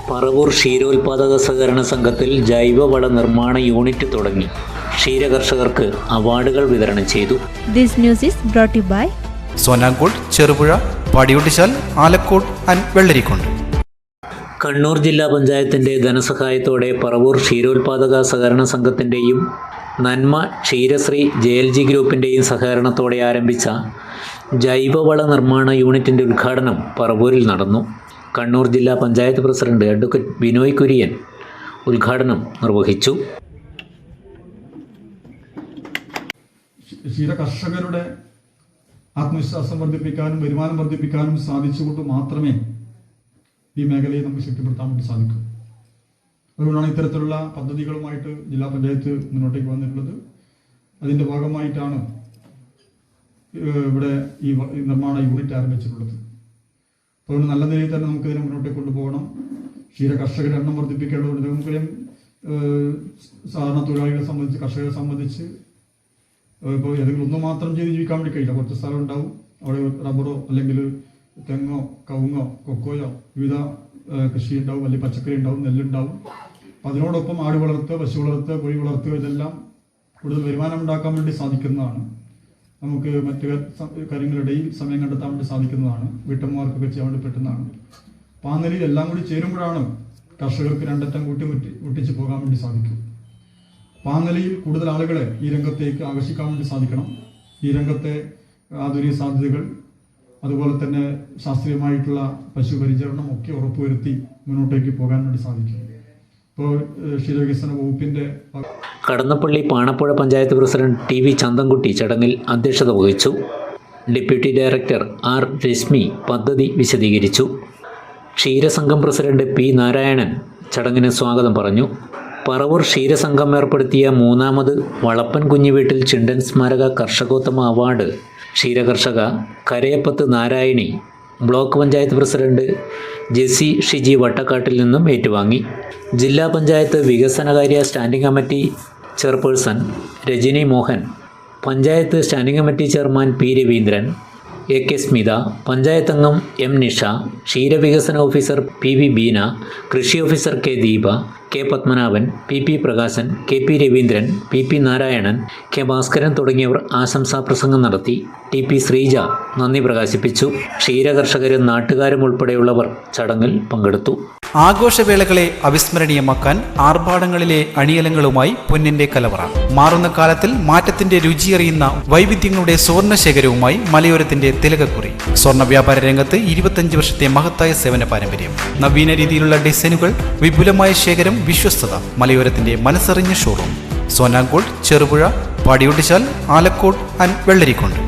പറവൂർ ക്ഷീരോത്പാദക സഹകരണ സംഘത്തിൽ ജൈവവള നിർമ്മാണ യൂണിറ്റ് തുടങ്ങി. ക്ഷീരകർഷകർക്ക് അവാർഡുകൾ വിതരണം ചെയ്തു. This news is brought you by Sonankode, Cherupuzha, Padiyottuchal, Alakode and Vellarikundu. Kannur ജില്ലാ പഞ്ചായത്തിൻ്റെ ധനസഹായത്തോടെ പറവൂർ ക്ഷീരോത്പാദക സഹകരണ സംഘത്തിൻ്റെയും നന്മ ക്ഷീരശ്രീ JLG ഗ്രൂപ്പിൻ്റെയും സഹകരണത്തോടെ ആരംഭിച്ച ജൈവവള നിർമ്മാണ യൂണിറ്റിൻ്റെ ഉദ്ഘാടനം പറവൂരിൽ നടന്നു. കണ്ണൂർ ജില്ലാ പഞ്ചായത്ത് പ്രസിഡന്റ് അഡ്വക്കേറ്റ് ബിനോയ് കുര്യൻ ഉദ്ഘാടനം നിർവഹിച്ചു. ക്ഷീര കർഷകരുടെ ആത്മവിശ്വാസം വർദ്ധിപ്പിക്കാനും വരുമാനം വർദ്ധിപ്പിക്കാനും സാധിച്ചുകൊണ്ട് മാത്രമേ ഈ മേഖലയെ നമുക്ക് ശക്തിപ്പെടുത്താൻ വേണ്ടി സാധിക്കും. അതുകൊണ്ടാണ് ഇത്തരത്തിലുള്ള പദ്ധതികളുമായിട്ട് ജില്ലാ പഞ്ചായത്ത് മുന്നോട്ടേക്ക് വന്നിട്ടുള്ളത്. അതിൻ്റെ ഭാഗമായിട്ടാണ് ഇവിടെ ഈ നിർമ്മാണ യൂണിറ്റ് ആരംഭിച്ചിട്ടുള്ളത്. അതുകൊണ്ട് നല്ല നിലയിൽ തന്നെ നമുക്ക് ഇതിനെ മുന്നോട്ടേക്ക് കൊണ്ടുപോകണം. ക്ഷീര കർഷകരുടെ എണ്ണം വർദ്ധിപ്പിക്കേണ്ടതുണ്ട്. നമുക്കറിയാം, സാധാരണ തൊഴിലാളികളെ സംബന്ധിച്ച്, കർഷകരെ സംബന്ധിച്ച് ഇപ്പോൾ ഏതെങ്കിലും ഒന്നും മാത്രം ചെയ്ത് ജീവിക്കാൻ വേണ്ടി കഴിയില്ല. കുറച്ച് സ്ഥലം ഉണ്ടാവും, അവിടെ റബ്ബറോ അല്ലെങ്കിൽ തെങ്ങോ കവുങ്ങോ കൊക്കോയോ വിവിധ കൃഷി ഉണ്ടാവും, അല്ലെങ്കിൽ പച്ചക്കറി ഉണ്ടാവും, നെല്ലുണ്ടാവും. അപ്പം അതിനോടൊപ്പം ആട് വളർത്തുക, പശു വളർത്തുക, കോഴി വളർത്തുക, ഇതെല്ലാം കൂടുതൽ വരുമാനം ഉണ്ടാക്കാൻ വേണ്ടി സാധിക്കുന്നതാണ്. നമുക്ക് മറ്റു കാര്യങ്ങളിടയിൽ സമയം കണ്ടെത്താൻ വേണ്ടി സാധിക്കുന്നതാണ്. വീട്ടമ്മമാർക്കൊക്കെ ചെയ്യാൻ വേണ്ടി പറ്റുന്നതാണ്. അപ്പം ആ നിലയിൽ എല്ലാം കൂടി ചേരുമ്പോഴാണ് കർഷകർക്ക് രണ്ടറ്റം മുട്ടിച്ച് പോകാൻ വേണ്ടി സാധിക്കും. അപ്പം ആ നിലയിൽ കൂടുതൽ ആളുകളെ ഈ രംഗത്തേക്ക് ആകർഷിക്കാൻ വേണ്ടി സാധിക്കണം. ഈ രംഗത്തെ ആധുനിക സാധ്യതകൾ, അതുപോലെ തന്നെ ശാസ്ത്രീയമായിട്ടുള്ള പശുപരിചരണം ഒക്കെ ഉറപ്പുവരുത്തി മുന്നോട്ടേക്ക് പോകാൻ വേണ്ടി സാധിക്കും. ഇപ്പോൾ ക്ഷീരവികസന വകുപ്പിൻ്റെ കടന്നപ്പള്ളി പാണപ്പുഴ പഞ്ചായത്ത് പ്രസിഡന്റ് TV ചന്തൻകുട്ടി ചടങ്ങിൽ അധ്യക്ഷത വഹിച്ചു. ഡെപ്യൂട്ടി ഡയറക്ടർ R രശ്മി പദ്ധതി വിശദീകരിച്ചു. ക്ഷീരസംഘം പ്രസിഡന്റ് P നാരായണൻ ചടങ്ങിന് സ്വാഗതം പറഞ്ഞു. പറവൂർ ക്ഷീരസംഘം ഏർപ്പെടുത്തിയ 3ാമത് വളപ്പൻ കുഞ്ഞുവീട്ടിൽ ചിണ്ടൻ സ്മാരക കർഷകോത്തമ അവാർഡ് ക്ഷീരകർഷക കരയപ്പത്ത് നാരായണി ബ്ലോക്ക് പഞ്ചായത്ത് പ്രസിഡന്റ് ജെസി ഷിജി വട്ടക്കാട്ടിൽ നിന്നും ഏറ്റുവാങ്ങി. ജില്ലാ പഞ്ചായത്ത് വികസനകാര്യ standing committee chairperson Rajani Mohan, panchayat standing committee chairman P Raveendran, AK Smitha, panchayat അംഗം M നിഷ, ക്ഷീരവികസന ഓഫീസർ PV ബീന, കൃഷി officer K Deepa, K Padmanabhan, PP Prakashan, KP Raveendran, PP Narayanan, K Bhaskaran തുടങ്ങിയവർ ആശംസാ പ്രസംഗം നടത്തി. TP ശ്രീജ നന്ദി പ്രകാശിപ്പിച്ചു. ക്ഷീരകർഷകരും നാട്ടുകാരും ഉൾപ്പെടെയുള്ളവർ ചടങ്ങിൽ പങ്കെടുത്തു. ആഘോഷവേളകളെ അവിസ്മരണീയമാക്കാൻ ആർഭാടങ്ങളിലെ അണിയലങ്ങളുമായി പൊന്നിന്റെ കലവറ. മാറുന്ന കാലത്തിൽ മാറ്റത്തിന്റെ രുചിയറിയുന്ന വൈവിധ്യങ്ങളുടെ സ്വർണ്ണശേഖരവുമായി മലയോരത്തിന്റെ തിലകക്കുറി. സ്വർണ്ണ വ്യാപാര രംഗത്ത് 25 വർഷത്തെ മഹത്തായ സേവന പാരമ്പര്യം, നവീന രീതിയിലുള്ള ഡിസൈനുകൾ, വിപുലമായ ശേഖരം, വിശ്വസ്തത. മലയോരത്തിന്റെ മനസ്സറിഞ്ഞ ഷോറൂം. സോനാങ്കോട്, ചെറുപുഴ, പാടിയൊട്ടിച്ചാൽ, ആലക്കോട് ആൻഡ് വെള്ളരിക്കുണ്ട്.